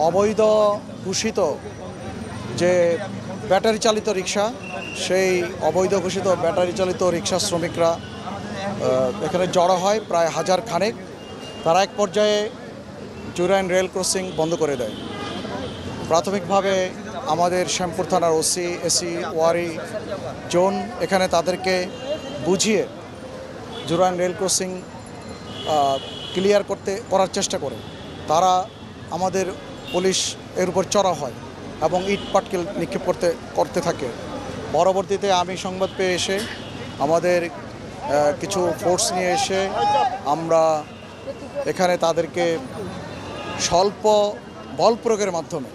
অবৈধ ঘোষিত যে ব্যাটারি চালিত রিক্সা, সেই অবৈধ ঘোষিত ব্যাটারি চালিত রিক্সা শ্রমিকরা এখানে জড়ো হয় প্রায় 1000 খানেক। তারা এক পর্যায়ে জুরাইন রেল ক্রসিং বন্ধ করে দেয়। প্রাথমিকভাবে আমাদের শ্যামপুর থানার ওসি, এসি, ওয়ারি জোন এখানে তাদেরকে বুঝিয়ে জুরাইন রেল ক্রসিং ক্লিয়ার করার চেষ্টা করে। তারা আমাদের পুলিশ এর উপর চড়া হয় এবং ইট পাটকেল নিক্ষেপ করতে থাকে। পরবর্তীতে আমি সংবাদ পেয়ে এসে আমাদের কিছু ফোর্স নিয়ে এসে আমরা এখানে তাদেরকে স্বল্প বল প্রয়োগের মাধ্যমে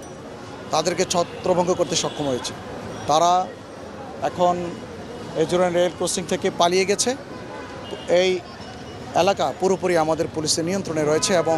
তাদেরকে ছত্রভঙ্গ করতে সক্ষম হয়েছে। তারা এখন এই জুরাইন রেল ক্রসিং থেকে পালিয়ে গেছে। এই এলাকা পুরোপুরি আমাদের পুলিশের নিয়ন্ত্রণে রয়েছে এবং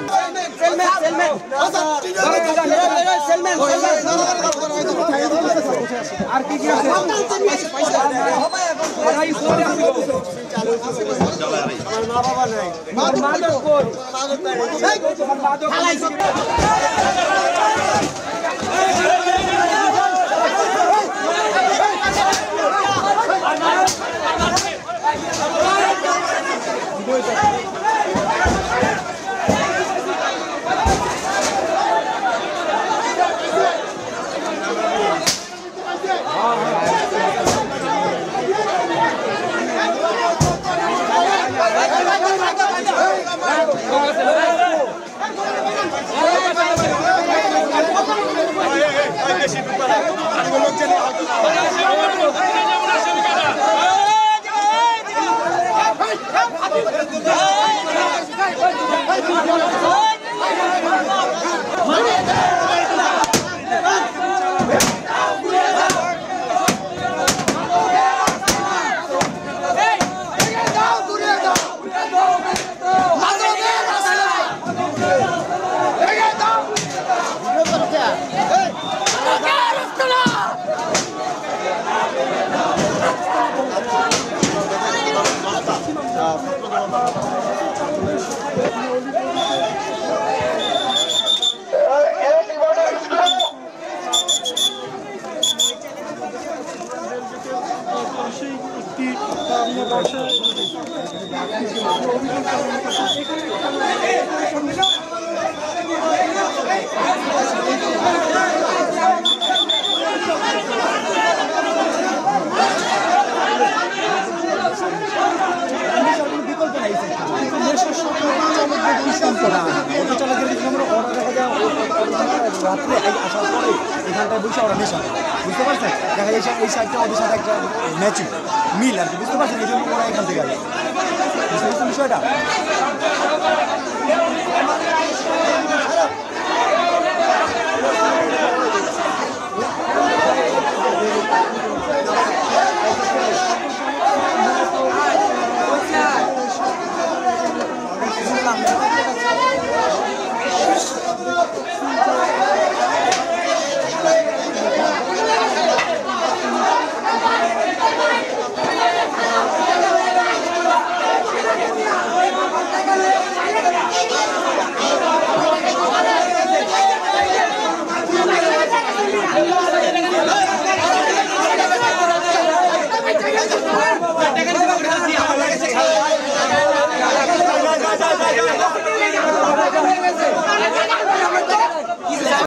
রাত্রে আসার পরে এখানটায় বসে ওরা নেশা বুঝতে পারছেন, দেখা যায় এই সাইডটা ওদের সাথে একটা ম্যাচিং মিল আর কি, বুঝতে পারছেন, এই জন্য ওরা এখান থেকে আসে। বুঝতে পারছেন বিষয়টা? Gracias.